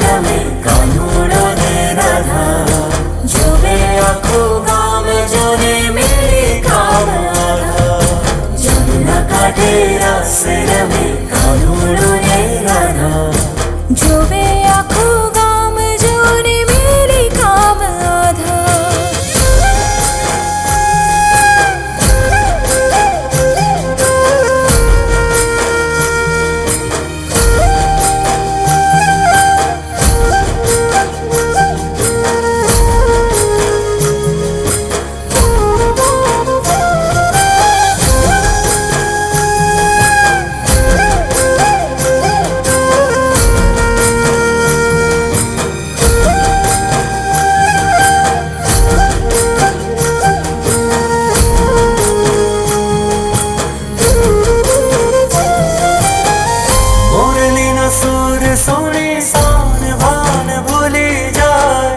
રમે કાનુડો ને રાધા, જોવે આખું ગામ જોને મેરે કામ આધા, જમના કાંઠે રાસ રમે કાનુડો ને રાધા, જોવે આખું ગામ જોને મેરે કામ આધા. सोने सान भान भूली जाए,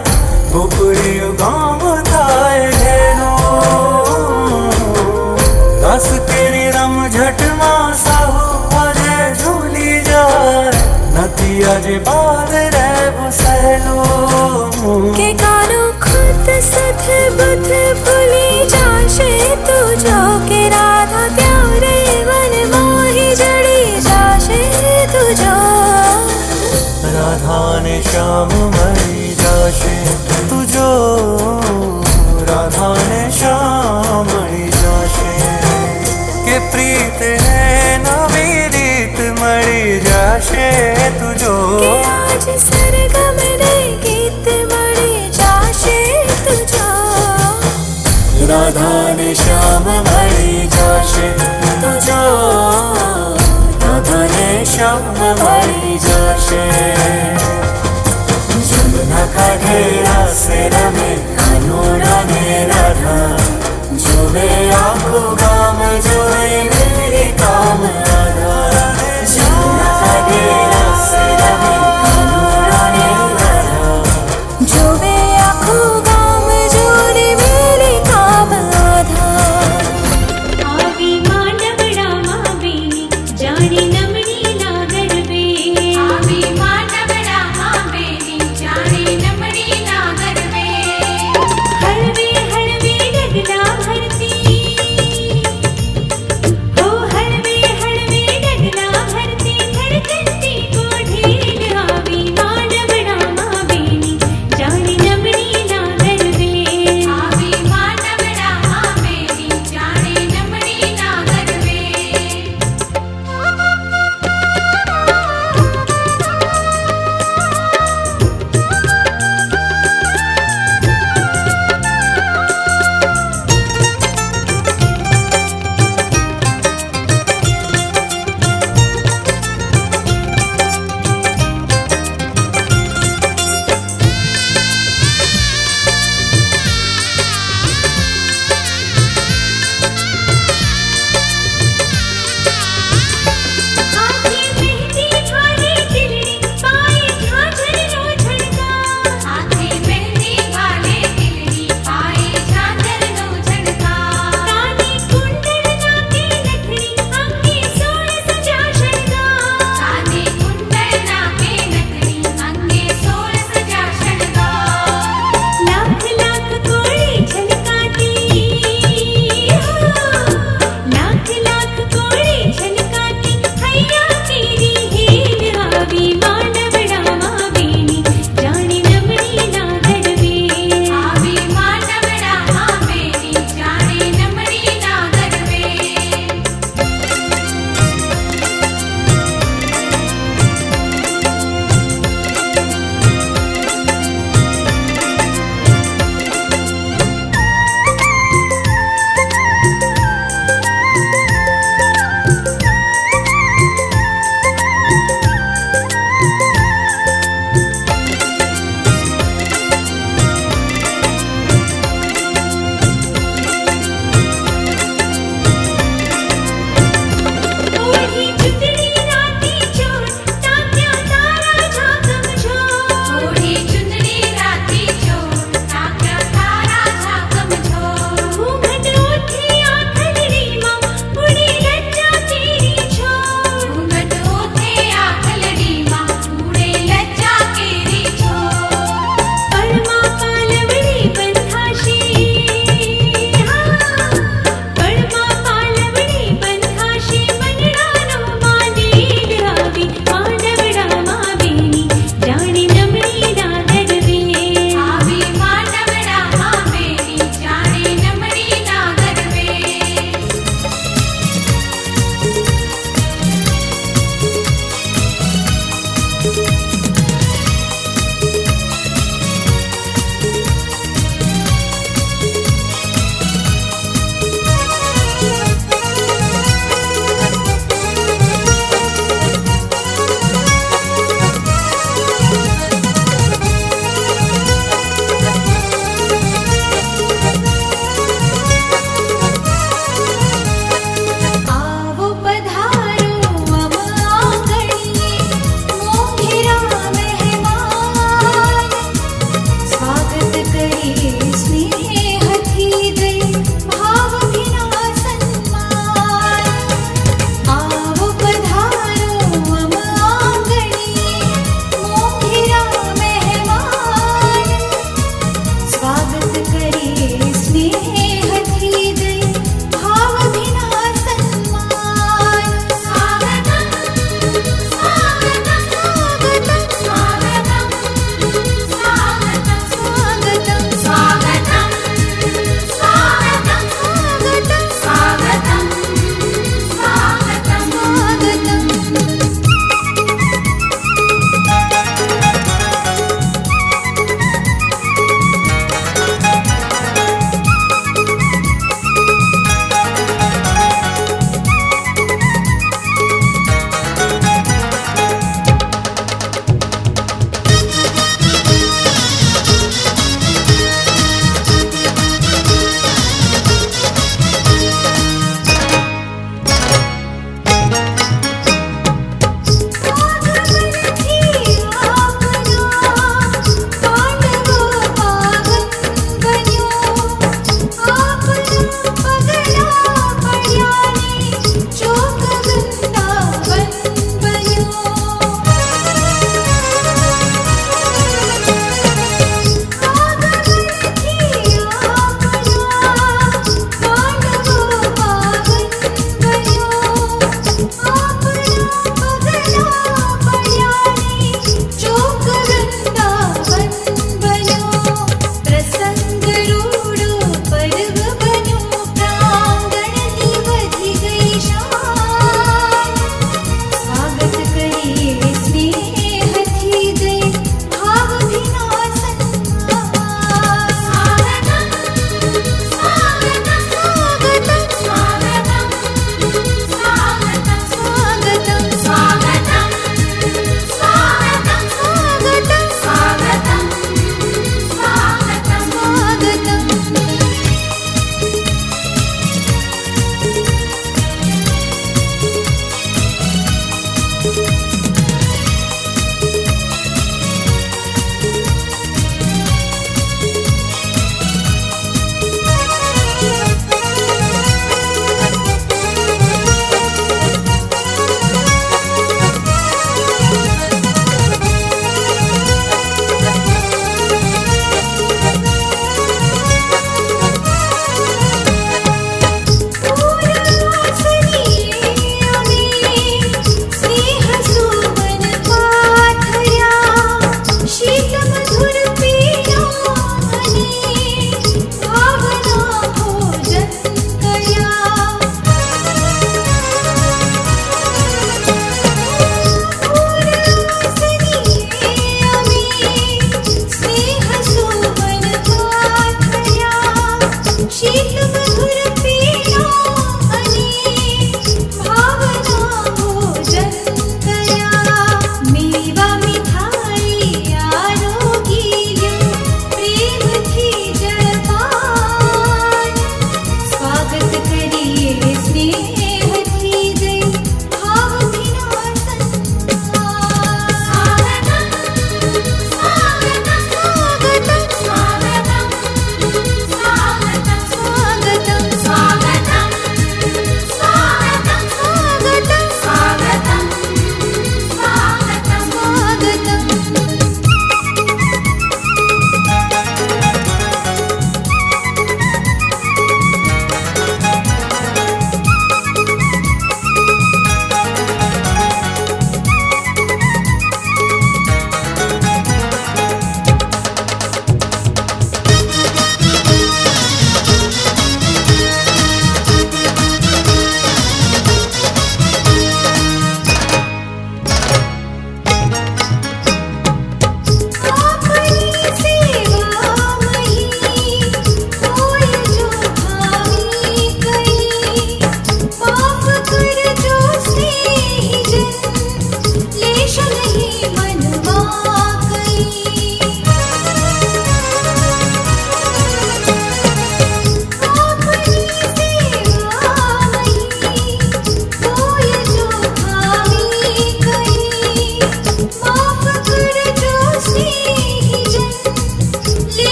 बुबड़ियों गाँव थाए घेरो, रस तेरी रम झटमा साहू अजे झूली जाए, नती अजे बाद रे बुसेलो के कानो खुद सथ बुध भूली जाशे तू जो के राधा त्यारे मन मोही जड़ी जाशे तू जो. राधा ने श्याम मरी जाशे तुझो, राधा ने श्याम मरी जाशे, के प्रीत ने नवी रीत मरी जाशे तुझो, के आज सरगम ने गीत मरी जाशे तुझो. राधा ने श्याम मरी जाशे तुझो, राधा ने श्याम मरी जाशे, जमुना कांठे रास रमे कानुडो ने राधा, जोवे आखो गाम जोए मेरे काम आधा, जमुना कांठे रास रमे कानुडो ने राधा, जोवे आखो गाम जोने मेरे काम आधा. आवी मांडवड़ा मावेनी जाने नमनी लागड़ बे, आवी मांडवड़ा मावेनी जाने नमनी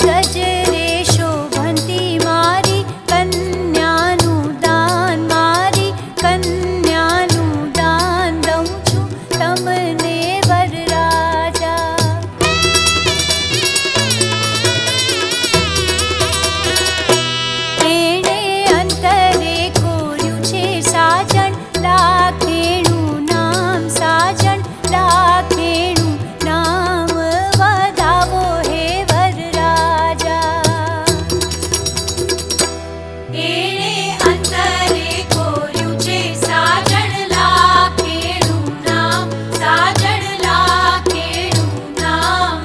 ગજરે શોભંતી મારી કન્યાનું દાન, મારી કન્યાનું દાન દઉં છું તમને વરરાજા. એણે અંતરે કોર્યું છે સાજણ, લાખેણું નામ સાજણ, લાખેણું નામ વધાવો હે વરરાજા. એણે અંતરે કોર્યું છે સાજણ, લાખેણું નામ સાજણ, લાખેણું નામ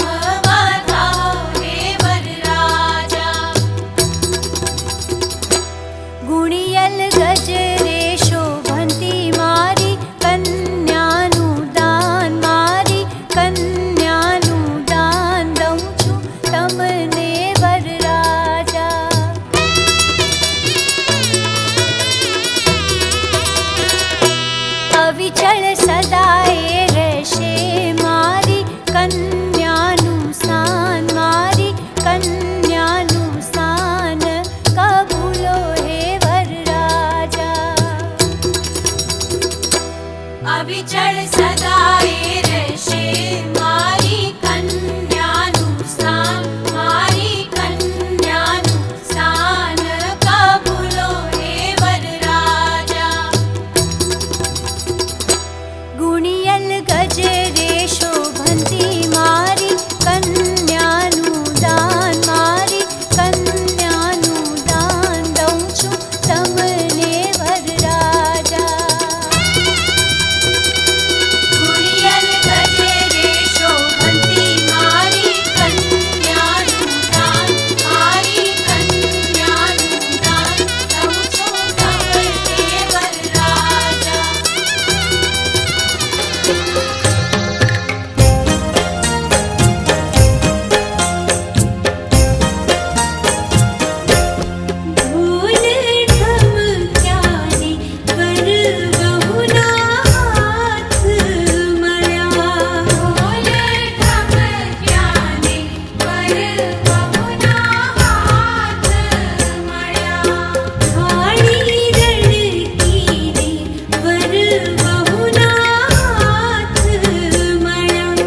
વધાવો હે વરરાજા. ગુણિયલ ગજરે શોભંતી મારી કન્યાનું દાન, મારી કન્યાનું દાન દઉં છું તમને વરરાજા. અવિચળ સદાય રહેશે મારી કન્યાનું સ્થાન, મારી કન્યાનું સ્થાન કબૂલો હે વરરાજા. અવિચળ સદાય રહેશે મારી કન્યાનું સ્થાન, મારી કન્યાનું સ્થાન કબૂલો હે વરરાજા. ગુણિયલ ગજરે શોભંતી મારી કન્યાનું દાન, મારી કન્યાનું દાન દઉં છું તમને વરરાજા. ગુણિયલ ગજરે શોભંતી મારી કન્યાનું દાન, મારી કન્યાનું દાન દઉં છું તમને વરરાજા. ભૂલ ઠમક્યાને વર બહુના હાથ મળ્યા, ભૂલ ઠમક્યાને વર બહુના હાથ મળ્યા. વાળી રણકીને વર બહુના હાથ મળ્યા,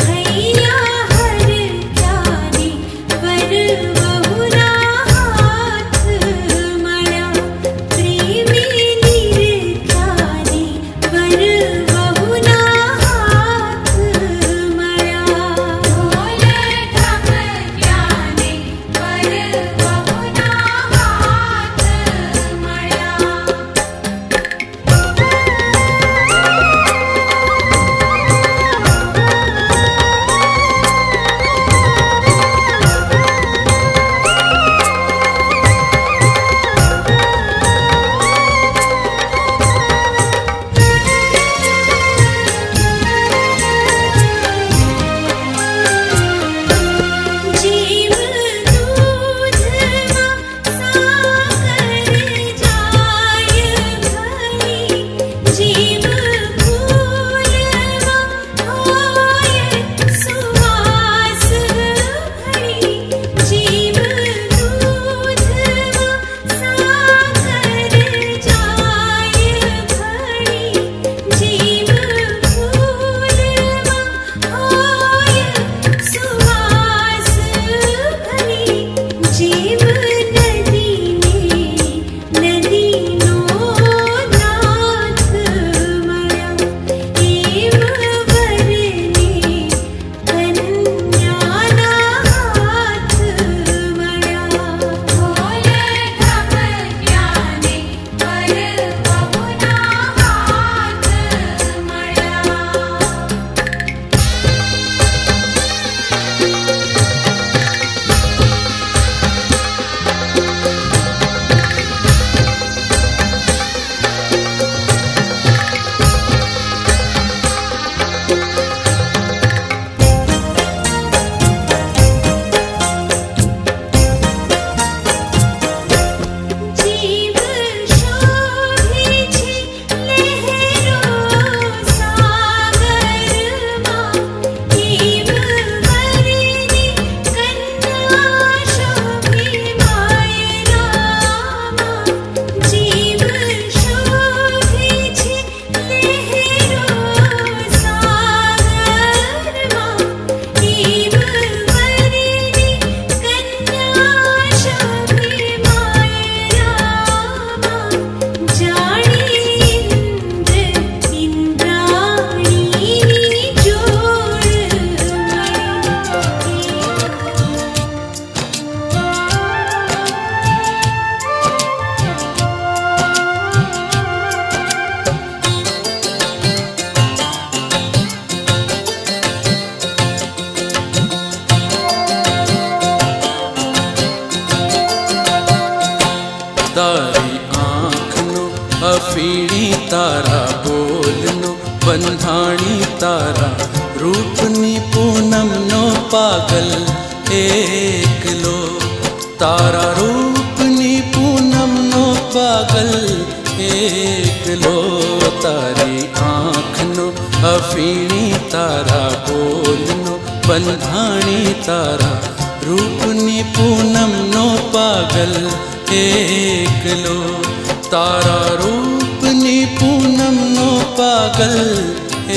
હૈયા હરક્યાને વર બહુના હાથ મળ્યા. પ્રેમે નિરખ્યાને વર બહુના હાથ મળ્યા, ભૂલ ઠમક્યાને વર બહુના હાથ મળ્યા. જીવ દૂધમાં સાકર જાય ભરી, જીવ ફૂલમાં હોય સુવાસ ભરી. જીવ દૂધમાં સાકર જાય ભરી, જીવ ફૂલમાં હોય સુવાસ ભરી. જીવ નદીને નદીનો નાથ મળ્યો, એમ વરને કન્યાના હાથ મળ્યા. ભૂલ ઠમક્યાને વર બહુના હાથ મળ્યા. તારી આંખનો અફીણી તારા બોલનો બંધાણી તારા રૂપની પૂનમનો પાગલ એકલો તારા રૂપની પૂનમનો પાગલ એકલો તારી આંખનો અફીણી તારા બોલનો બંધાણી તારા રૂપની પૂનમનો પાગલ એકલો તારા રૂપની પૂનમનો પાગલ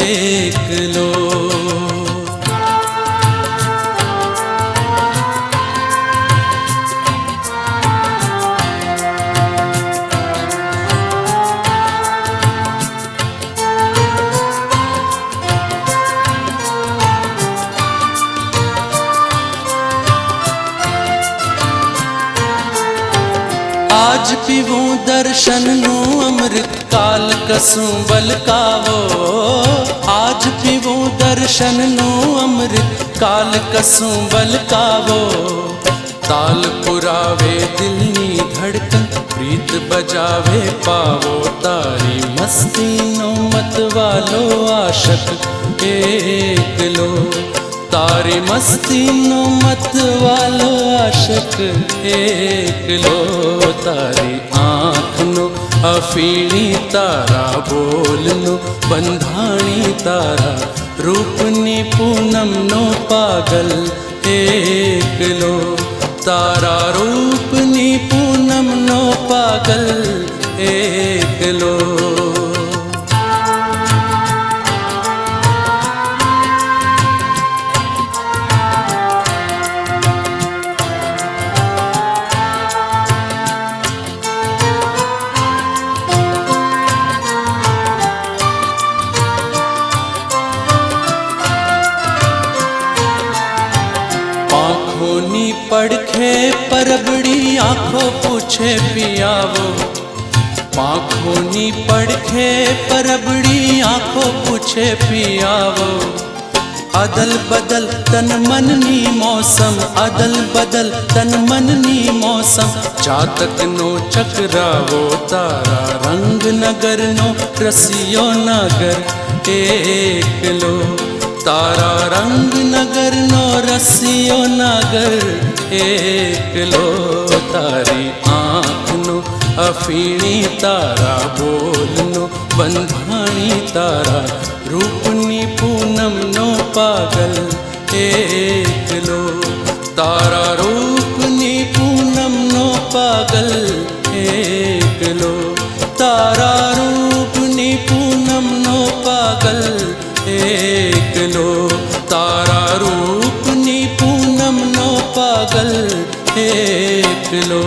એકલો आज पीवूं दर्शनનું અમૃત કાલ કસું બલકાવો આજ પીવું દર્શનનું અમૃત કાલ કસું બલકાવો તાલ પુરાવે દિલની ધડકન પ્રીત બજાવે પાવો તારી મસ્તીનો મતવાલો આશક એકલો તારી મસ્તીનો મતવાલો આશક એકલો તારી આંખનો અફીણી તારા બોલનો બંધાણી તારા રૂપની પૂનમનો પાગલ એકલો તારા રૂપની પૂનમનો પાગલ એકલો આંખોની પડખે પરબડી આંખો પૂછે પિયાવો પાંખોની પડખે પરબડી આંખો પૂછે પિયાવો અદલ બદલ તન મનની મોસમ અદલ બદલ તન મનની મોસમ ચાતકનો ચકરાવો તારા રંગનગરનો રસિયો નગર એકલો તારા રંગનગરનો રસિયો નગર એકલો તારી આંખનો અફીણી તારા બોલનો બંધાણી તારા રૂપની પૂનમનો પાગલ એકલો તારા રૂપની પૂનમનો પાગલ એકલો તારા રૂપની પૂનમનો પાગલ એકલો તારા રૂપની પૂનમનો પાગલ એકલો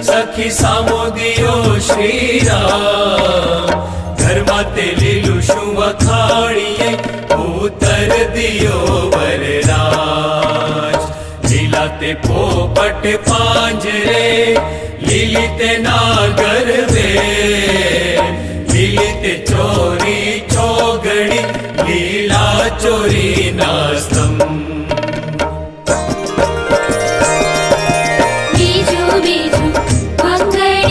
સખી સામોદિયો શ્રીરામ ઘરમાં તે લીલું શું વખાણીએ ઉતર દિયો વરરાજ લીલા તે પોપટ પાંજરે લીલી તે નાગર વે લીલી તે ચોરી ચોગડી લીલા ચોરી ના સ્તંભ બીજું બીજું મંગળી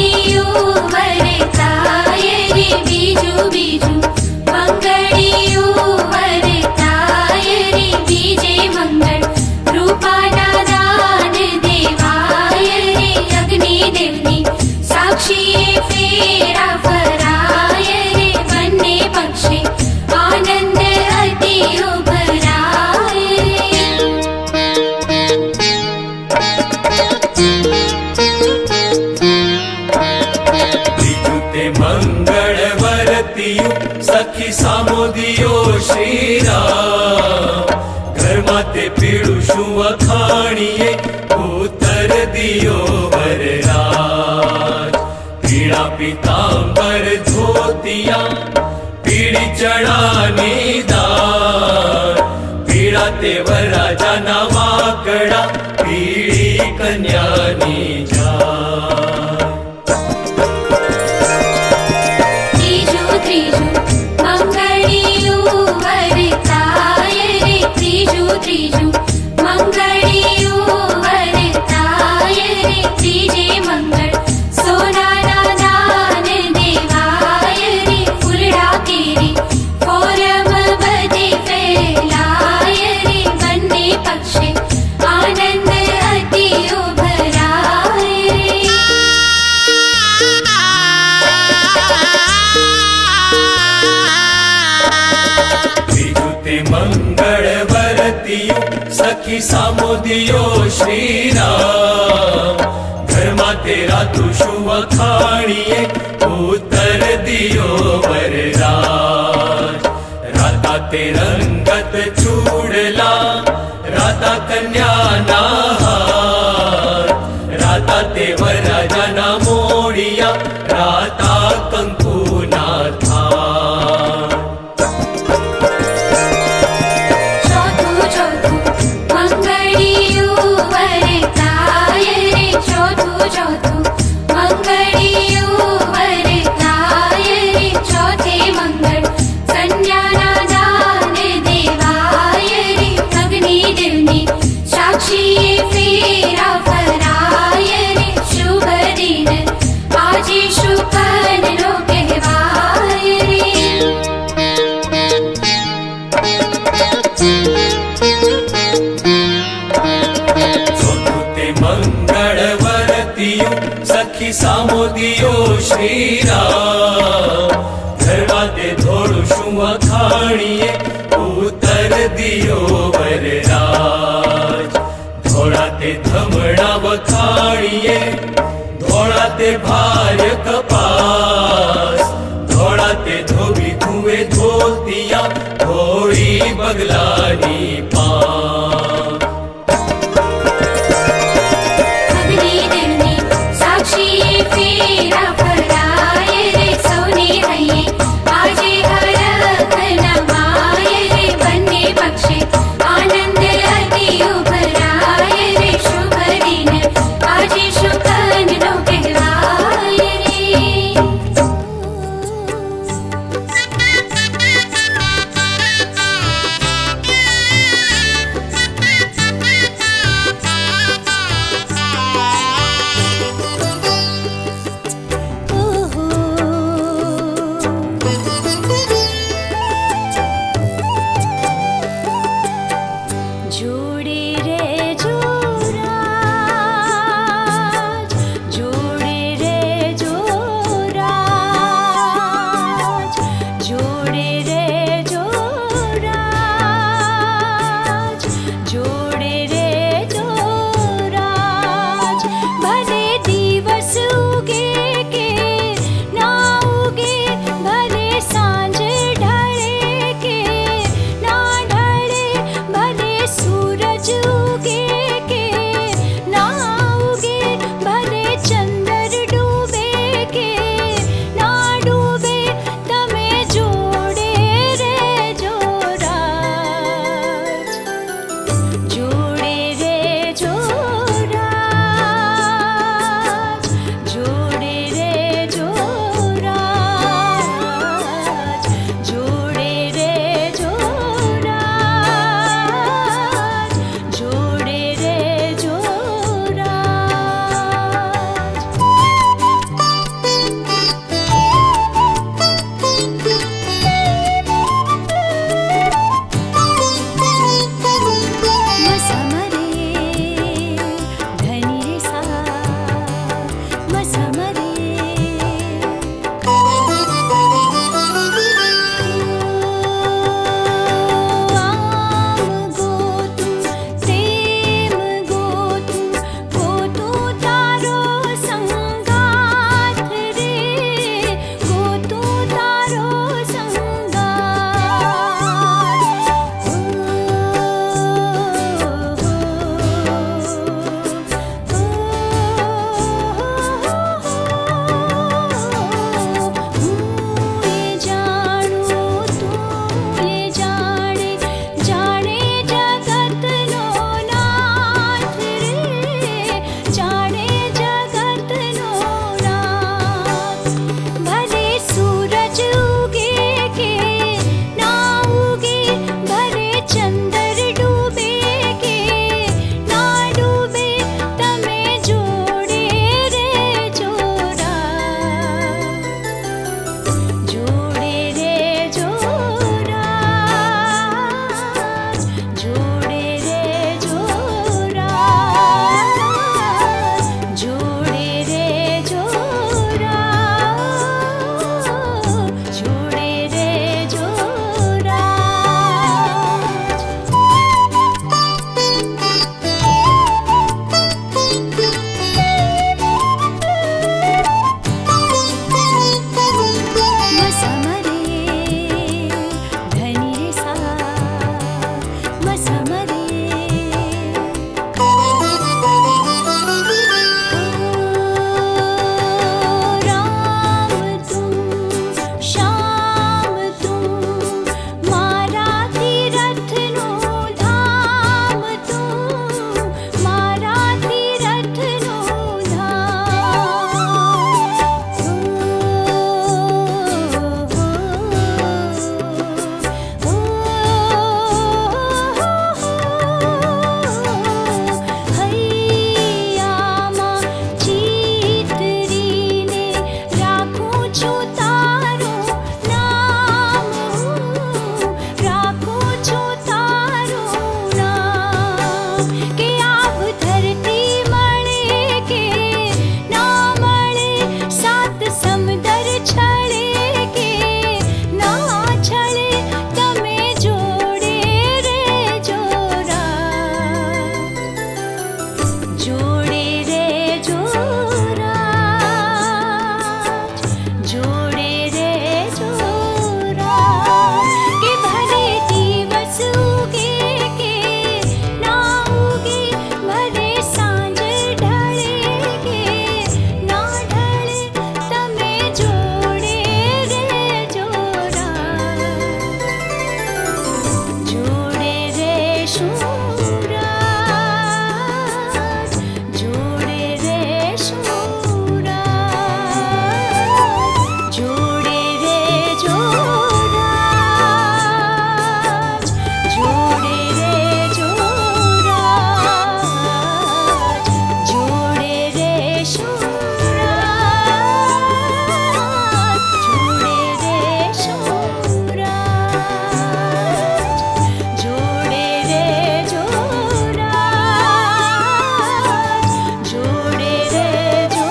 સખી સામોદિયો શ્રીરામ ઘરમાં તે પીળું શું વખાણીએ ઉત્તર દિયો વરરાજ પીળા પીતાંબર ધોતિયા પીળી ચણાની દાળ પીળા તે વરરાજાના વાકડા પીળી કન્યાની જા ત્રીજું ત્રીજું મંગળિયું વરતાય રે ત્રીજું ત્રીજું મંગળિયું વરતાય રે ત્રીજે મંગળ સોનાના દાન દેવાય રે ફૂલડા કેરી ફોરમ બધે ફેલાય રે બંને પક્ષે આનંદ અતિ ઉભરાય રે બીજું તે મંગળ વરતિયું સખી સામોદિયો શ્રીરામ ઘરમાં તે રાતું શું વખાણીએ ઉત્તર દિયો વરરાજ રાતા તે રંગત ચૂડલા રાતા કન્યાના હાર રાતા તે વરરાજાના મોડિયા રાતા કંકુના થાળ ચોથું ચોથું મંગળિયું વરતાય રે ચોથું ચોથું મંગળિયું વરતાય રે ચોથે મંગળ કન્યાના દાન દેવાય રે અગ્નિ દિલની સાક્ષીએ ફેરા ફરાય રે શુભ દિન આજે શુકનનો કહેવાય રે ચોથું તે મંગળ વરતિયું સખી સામોદિયો શ્રીરામ ઘરમાં તે ધોળું શું વખાણીએ ઉત્તર દિયો વરરાજ ધોળા તે ધમણા વખાણીએ ધોળા તે ભાર્ય કપાસ ધોળા તે ધોબી ધુએ ધોતિયા ધોળી બગલાની પાંખ અગ્નિ દિલની સાક્ષીએ ફેરા ફરાય રે સૌને હૈયે આજે હરખ નમાય રે બંને પક્ષે આનંદ અતિ ઉભરાય રે શુભ દિન આજે શુકનનો કહેવાય રે જાણે જગતનો નાથ. ભલે સૂરજ ઉગે કે ના ઉગે, ભલે ચંદર ડૂબે કે ના ડૂબે, તમે જોડે રહેજો રાત. જોડે રહેજો રાત. જોડે રહેજો રાત. જોડે રહેજો રાત. જોડે રહેજો મસમરે ધની રે સા, મસમરે રામ તું શ્યામ તું, મારા તીરથનો ધામ તું, મારા તીરથનો હૈયામાં ચીતરીને રાખું છું તારું નામ, રાખું છું તારું નામ. કે આભ ધરતી મળે કે ના મળે, સાત સમંદર છળે કે ના છળે, તમે જોડે રહેજો રાત. જોડે રહેજો રાત. જોડે રહેજો રાત. કે ભલે દિવસ ઉગે કે ના ઉગે, ભલે સાંજ ઢળે કે ના ઢળે, તમે જોડે રહેજો રાત. જોડે રહેશું રાત. જોડે રહેશું રાત. જોડે રહેજો રાત. જોડે રહેજો રાત. જોડે રહેશું રાત. જોડે રહેશું રાત. જોડે રહેજો રાત. જોડે રહેજો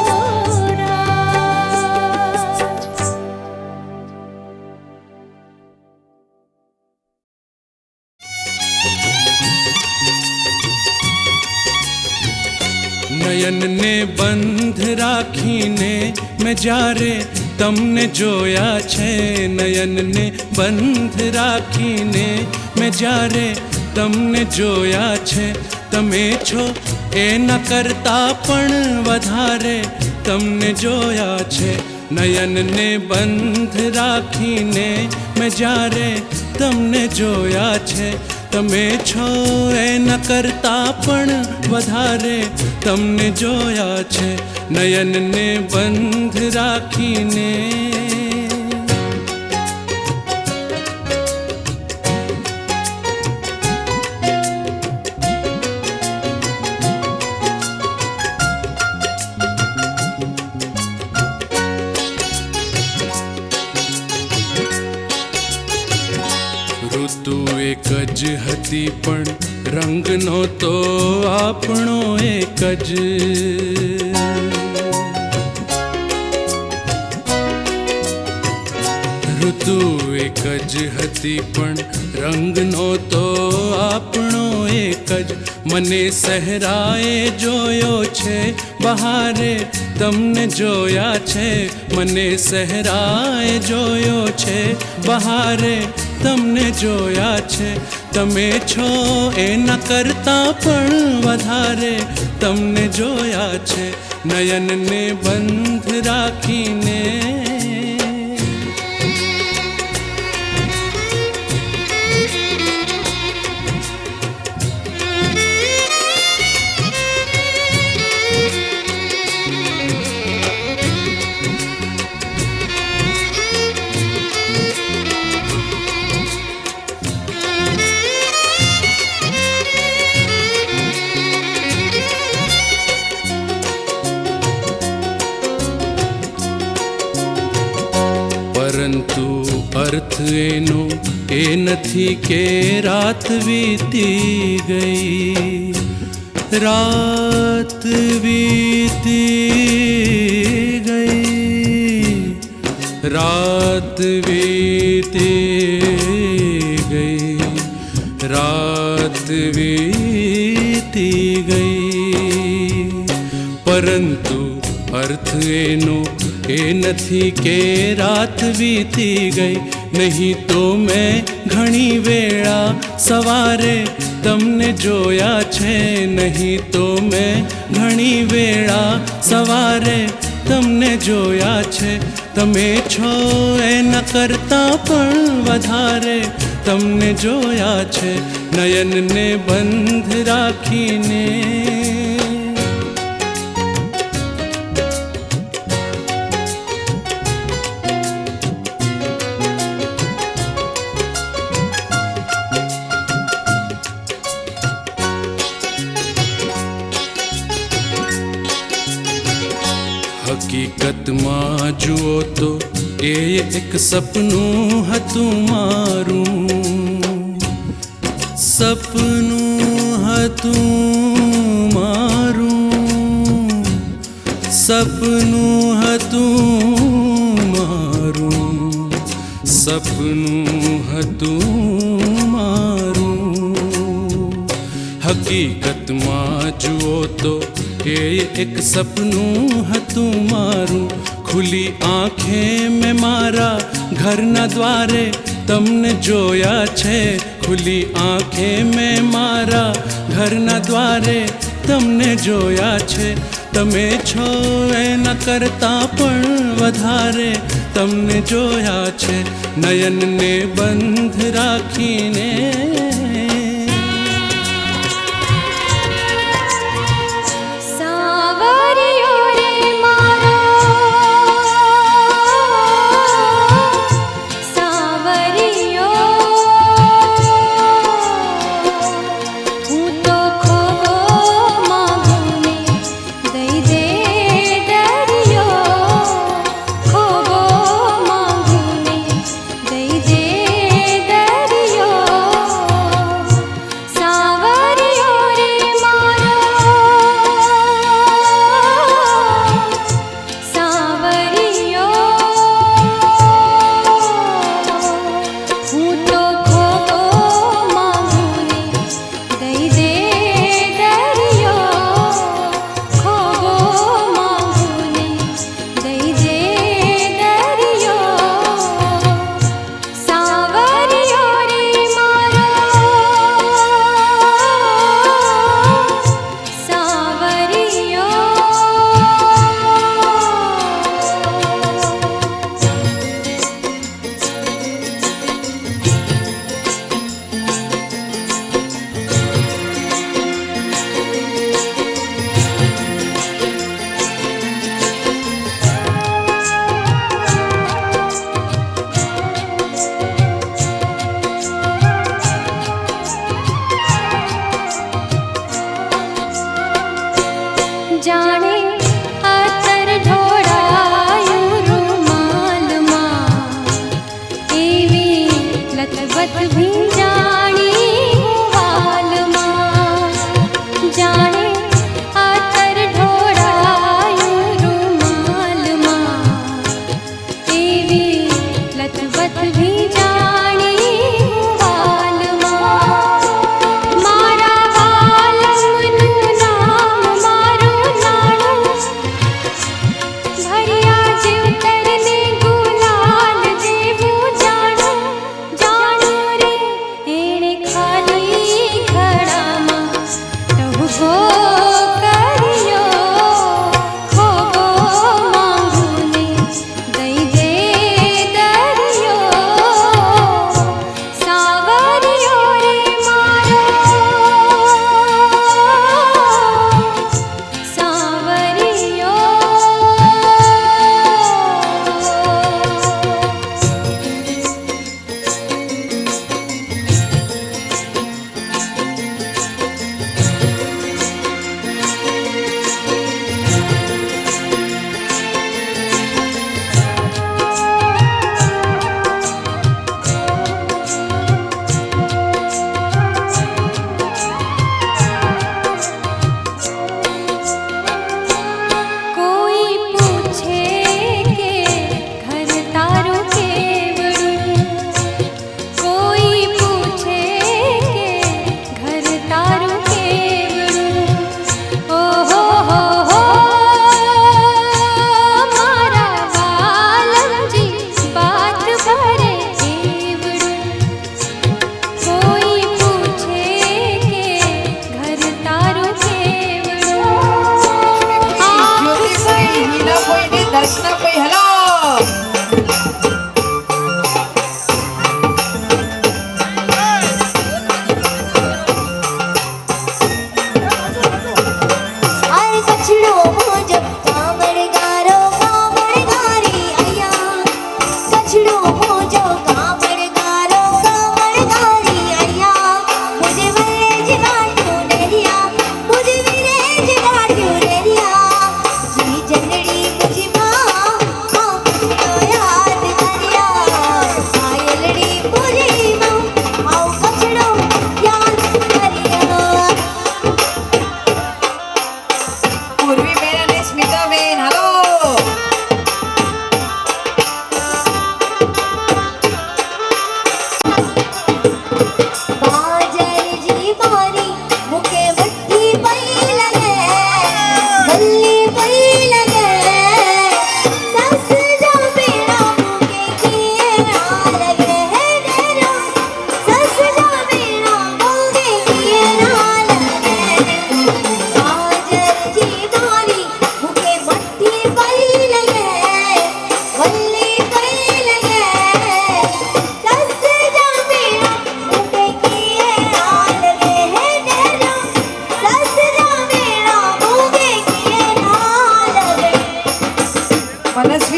નયનને બંધ રાખીને મેં જ્યારે તમને જોયા છે, નયનને બંધ રાખીને મેં જ્યારે તમને જોયા છે, તમે છો એના કરતાં પણ વધારે તમને જોયા છે. નયનને બંધ રાખીને મેં જ્યારે તમને જોયા છે, તમે છો એના કરતાં પણ વધારે તમને જોયા છે. નયનને બંધ રાખીને ઋતુ એક જ હતી પણ રંગનો તો આપણો એક જ. ઋતુ એક જ હતી પણ રંગનો તો આપણો એક જ. મને સહેરાએ જોયો છે બહારે તમને જોયા છે, મને સહેરાએ જોયો છે બહારે તમને જોયા છે. તમે છો એના કરતાં પણ વધારે તમને જોયા છે. નયનને બંધ રાખીને પરંતુ અર્થ એનો એ નથી કે રાત વીતી ગઈ, રાત વીતી ગઈ, રાત વીતી ગઈ, રાત વીતી ગઈ, પરંતુ અર્થ એનો એ નથી કે રાત વીતી ગઈ. નહીં તો મેં ઘણી વેળા સવારે તમને જોયા છે, નહીં તો મેં ઘણી વેળા સવારે તમને જોયા છે. તમે છો એના કરતાં પણ વધારે તમને જોયા છે, નયનને બંધ રાખીને. હકીકતમાં જુઓ તો એ એક સપનું હતું મારું, સપનું હતું મારું, સપનું હતું મારું, સપનું હતું મારું. હકીકતમાં જુઓ તો એ એક સપનું હતું મારું. ખુલી આંખે મેં મારા ઘરના દ્વારે તમને જોયા છે, ખુલી આંખે મેં મારા ઘરના દ્વારે તમને જોયા છે. તમે છો એના કરતાં પણ વધારે તમને જોયા છે, નયનને બંધ રાખીને.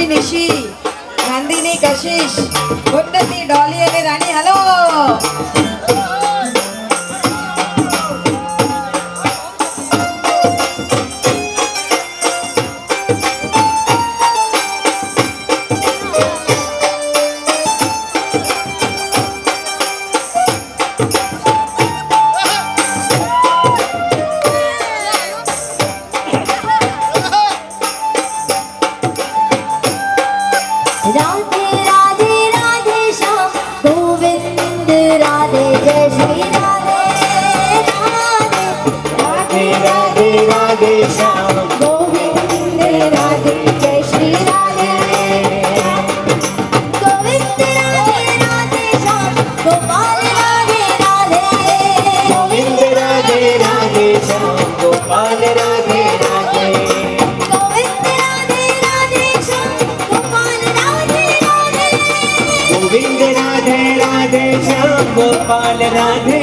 માનવી નિશી, ગાંધીની કશિશ, ઉન્નતિ ડોલી અને રાણી હાલો. राधे राधे राधे श्याम गोविंद राधे जय श्री राधे राधे राधे राधे श्याम गोविंद राधे जय श्री राधे गोविंद राधे राधे श्याम गोपाल राधे राधे गोविंद राधे राधे श्याम गोपाल राधे राधे गोविंद राधे राधे श्याम गोपाल राधे राधे गोविंद राधे राधे श्याम गोपाल राधे